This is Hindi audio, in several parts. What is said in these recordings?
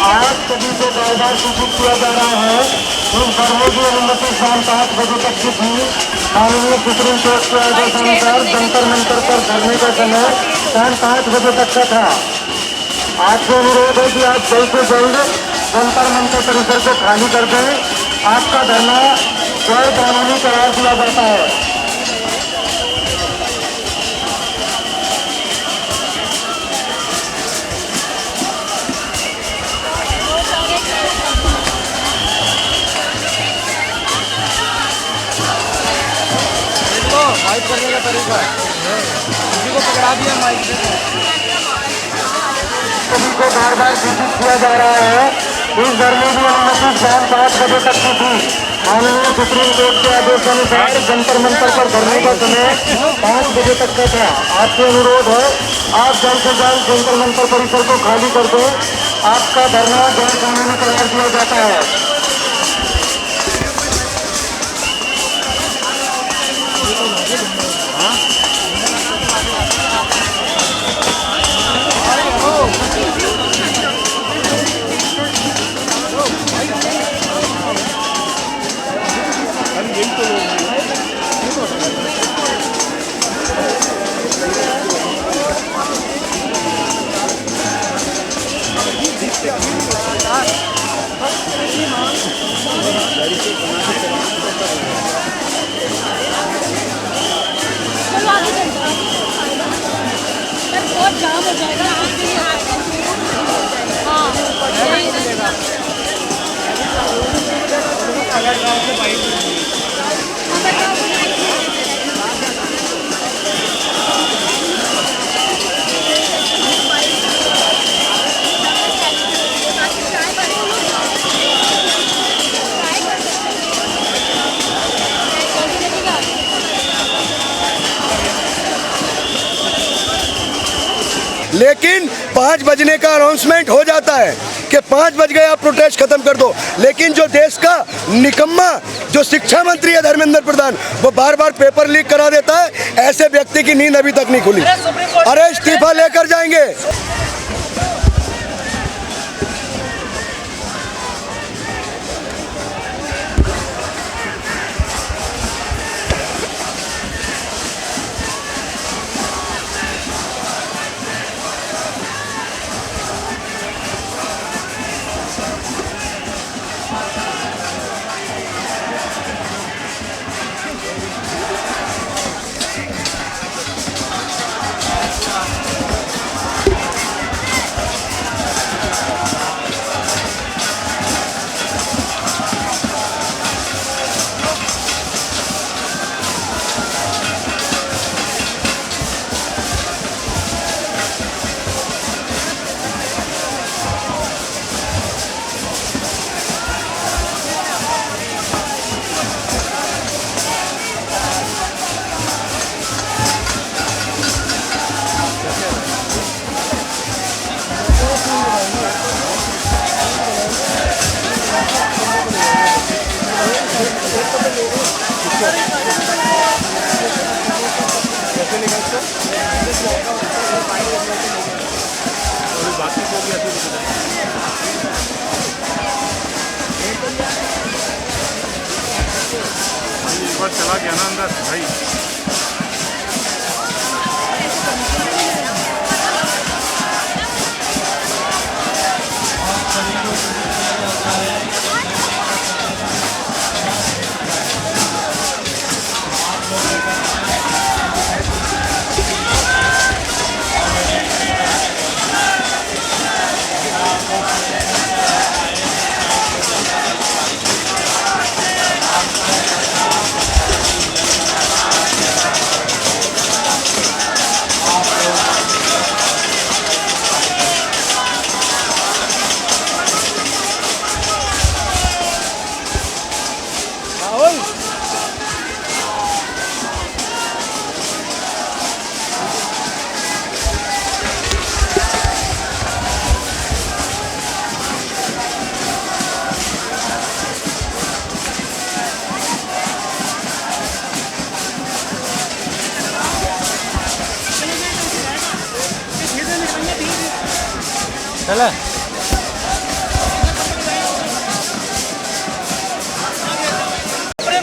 आज सभी को बार बार सूचित किया जा रहा है। इस धरने की अनुमति शाम 5 बजे तक की थी। माननीय सुप्रीम कोर्ट के आदेशानुसार जंतर मंतर पर धरने का समय शाम 5 बजे तक का था। आपसे अनुरोध है कि आप जल्द से जल्द जंतर मंतर परिसर को खाली कर दें। आपका धरना गैर कानूनी करार दिया जाता है। माइक करने का तरीका किसी को पकड़ा दिया माइक से। सभी को बार बार सूचित किया जा रहा है। इस धरने की अनुमति शाम 5 बजे तक की थी। माननीय सुप्रीम कोर्ट के आदेशानुसार जंतर मंतर पर धरने का समय 5 बजे तक का था। आपसे अनुरोध है आप जल्द से जल्द जंतर मंतर परिसर को खाली कर दें। आपका धरना गैर कानूनी करार दिया जाता है। बहुत जाम हो जाएगा। लेकिन 5 बजने का अनाउंसमेंट हो जाता है कि 5 बज गए, आप प्रोटेस्ट खत्म कर दो। लेकिन जो देश का निकम्मा जो शिक्षा मंत्री है धर्मेंद्र प्रधान, वो बार बार पेपर लीक करा देता है। ऐसे व्यक्ति की नींद अभी तक नहीं खुली। अरे इस्तीफा लेकर जाएंगे। चला गया ना अंदर भाई। चला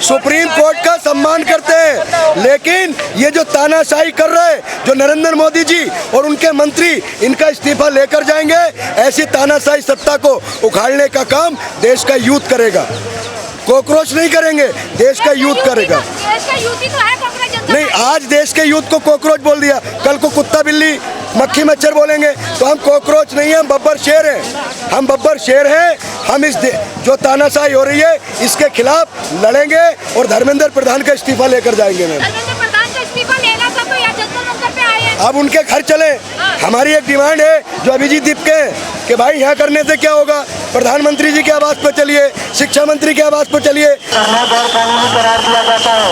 सुप्रीम कोर्ट का सम्मान करते हैं, लेकिन ये जो तानाशाही कर रहे हैं, जो नरेंद्र मोदी जी और उनके मंत्री इनका इस्तीफा लेकर जाएंगे, ऐसी तानाशाही सत्ता को उखाड़ने का काम देश का यूथ करेगा। कॉकरोच नहीं करेंगे, देश का यूथ करेगा। देश का यूथ ही तो है कॉकरोच जनता। नहीं, आज देश के यूथ को कॉकरोच बोल दिया, कल को कुत्ता बिल्ली मक्खी मच्छर बोलेंगे, तो हम कॉकरोच नहीं हैं, हम बब्बर शेर हैं। हम बब्बर शेर हैं। हम इस जो तानाशाही हो रही है इसके खिलाफ लड़ेंगे और धर्मेंद्र प्रधान का इस्तीफा लेकर जाएंगे। धर्मेंद्र प्रधान का इस्तीफा लेना था तो यहाँ जंतर मंतर पे आए हैं। अब उनके घर चले। हमारी एक डिमांड है जो अभिजीत दीपके कि भाई यहाँ करने से क्या होगा, प्रधानमंत्री जी के आवास पर चलिए, शिक्षा मंत्री के आवास पर चलिए। धरना गैर कानूनी करार दिया जाता है।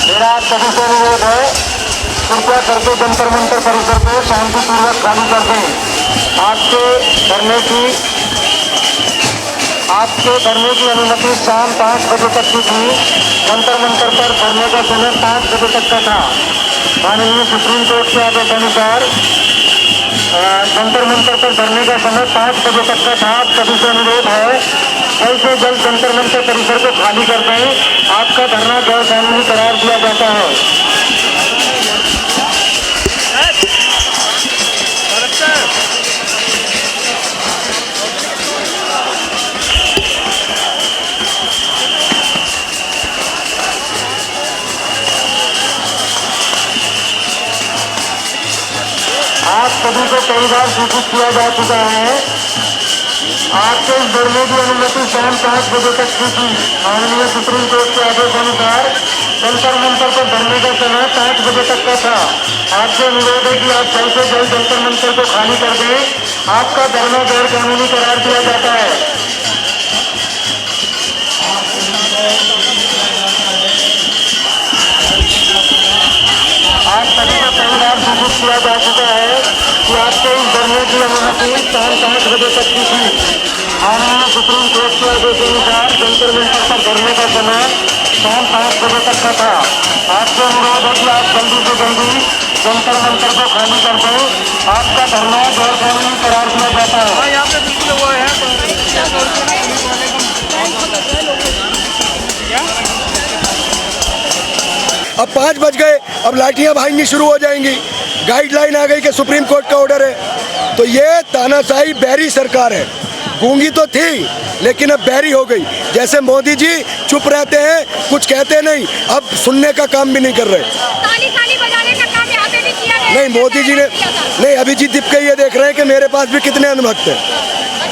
मेरा आप सभी से अनुरोध है, कृपया करके जंतर मंतर परिसर को शांतिपूर्वक खाली कर दें। आपके धरने की अनुमति शाम 5 बजे तक की थी। जंतर मंतर पर धरने का समय 5 बजे तक का था। माननीय सुप्रीम कोर्ट के आदेश अनुसार जंतर मंतर पर धरने का समय 5 बजे तक का था। आप सभी से अनुरोध है, जल्द से जल्द जंतर मंतर परिसर को खाली कर दें। आपका धरना गैर कानूनी करार दिया जाता है। आप सभी को कई बार सूचित किया जा चुका है। आपके इस धरने की अनुमति शाम 5 बजे तक की थी। माननीय सुप्रीम कोर्ट के आदेश अनुसार जंतर मंतर पर धरने का समय 5 बजे तक का था। आपसे अनुरोध है कि आप जल्द से जल्द जंतर मंतर को खाली कर दें। आपका धरना गैर कानूनी करार दिया जाता है। आज सभी को कई बार सूचित किया जा चुका है कि आपको इस धरने की अनुमति शाम 5 बजे तक की थी। माननीय सुप्रीम कोर्ट के आदेश अनुसार जंतर मंतर पर धरने का समय शाम 5 बजे तक का था। आपसे अनुरोध है कि आप जल्दी से जल्दी जंतर मंतर को खाली कर दें। आपका धरना गैर कानूनी करार दिया जाता है। यहाँ पे बिल्कुल वो है अब 5 बज गए, अब लाठियां भागनी शुरू हो जाएंगी। गाइडलाइन आ गई कि सुप्रीम कोर्ट का ऑर्डर है। तो ये तानाशाही बैरी सरकार है। गूंगी तो थी लेकिन अब बैरी हो गई। जैसे मोदी जी चुप रहते हैं, कुछ कहते नहीं, अब सुनने का काम भी नहीं कर रहे। ताली ताली बजाने का काम यहाँ पे भी किया गया। नहीं, मोदी जी ने नहीं, अभिजीत दीपके ये देख रहे हैं कि मेरे पास भी कितने अनुभक्त हैं।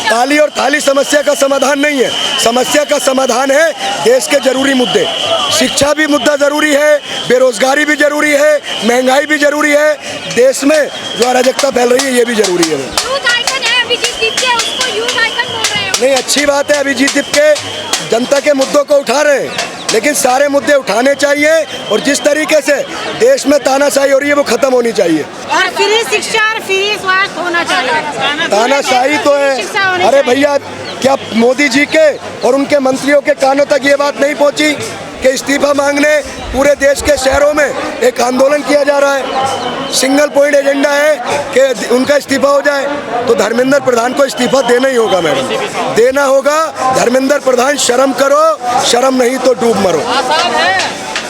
ताली और थाली समस्या का समाधान नहीं है। समस्या का समाधान है देश के जरूरी मुद्दे। शिक्षा भी मुद्दा जरूरी है, बेरोजगारी भी जरूरी है, महंगाई भी जरूरी है, देश में जो अराजकता फैल रही है ये भी जरूरी है। यूथ आइकन है अभिजीत दीपके, उसको यूथ आइकन बोल रहे हो। नहीं, अच्छी बात है, अभिजीत दीपके जनता के मुद्दों को उठा रहे हैं, लेकिन सारे मुद्दे उठाने चाहिए और जिस तरीके से देश में तानाशाही हो रही है वो खत्म होनी चाहिए। और फ्री शिक्षा और फ्री स्वास्थ्य होना चाहिए। तानाशाही तो है। अरे भैया, क्या मोदी जी के और उनके मंत्रियों के कानों तक ये बात नहीं पहुंची कि इस्तीफा मांगने पूरे देश के शहरों में एक आंदोलन किया जा रहा है। सिंगल पॉइंट एजेंडा है कि उनका इस्तीफा हो जाए। तो धर्मेंद्र प्रधान को इस्तीफा देना ही होगा मैडम, देना होगा। धर्मेंद्र प्रधान, शर्म करो, शर्म नहीं तो डूब मरो।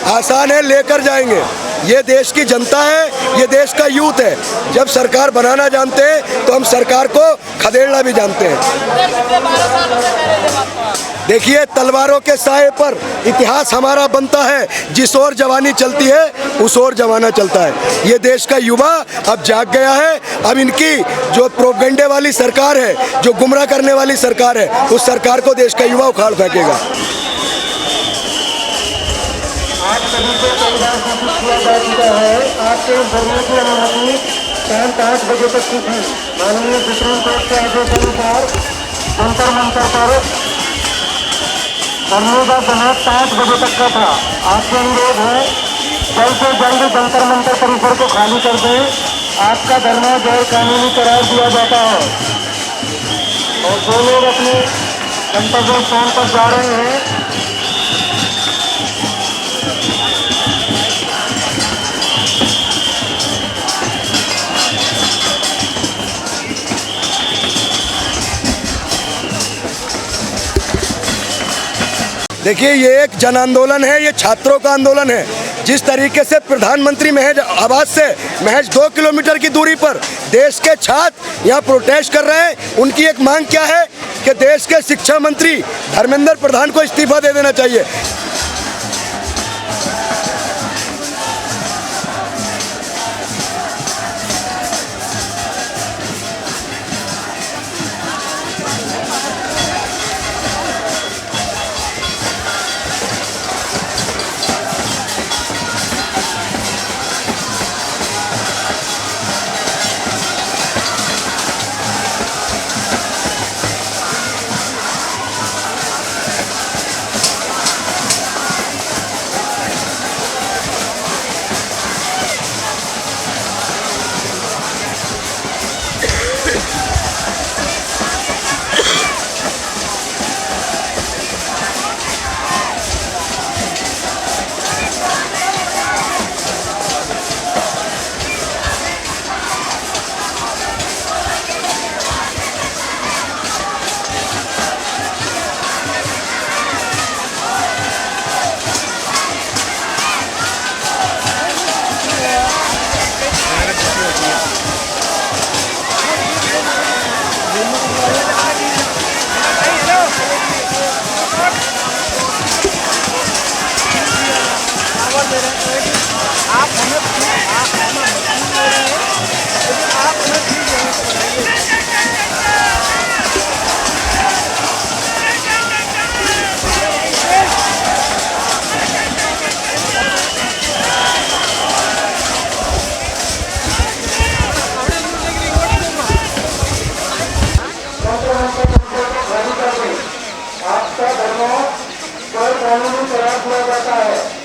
आसान है, लेकर जाएंगे। ये देश की जनता है, ये देश का यूथ है। जब सरकार बनाना जानते हैं तो हम सरकार को खदेड़ना भी जानते हैं। देखिए, तलवारों के साए पर इतिहास हमारा बनता है। जिस ओर जवानी चलती है उस ओर जमाना चलता है। ये देश का युवा अब जाग गया है। अब इनकी जो प्रोपेगेंडे वाली सरकार है, जो गुमराह करने वाली सरकार है, उस सरकार को देश का युवा उखाड़ फेंकेगा। आज सभी को कई बार सूचित किया जा चुका है। आपके धरने की अनुमति शाम 5 बजे तक की थी। माननीय सुप्रीम कोर्ट के आदेश अनुसार जंतर मंतर पर धरने का समय 5 बजे तक का था। आपसे अनुरोध है, जल्द से जल्द जंतर मंतर परिसर को खाली कर दें। आपका धरना गैर कानूनी करार दिया जाता है। और जो लोग अपने गंतव्य स्थान पर जा रहे हैं, देखिए, ये एक जन आंदोलन है, ये छात्रों का आंदोलन है। जिस तरीके से प्रधानमंत्री महज आवास से महज 2 किलोमीटर की दूरी पर देश के छात्र यहाँ प्रोटेस्ट कर रहे हैं, उनकी एक मांग क्या है कि देश के शिक्षा मंत्री धर्मेंद्र प्रधान को इस्तीफा दे देना चाहिए। आपका धर्म पर कानूनी करार किया जाता है।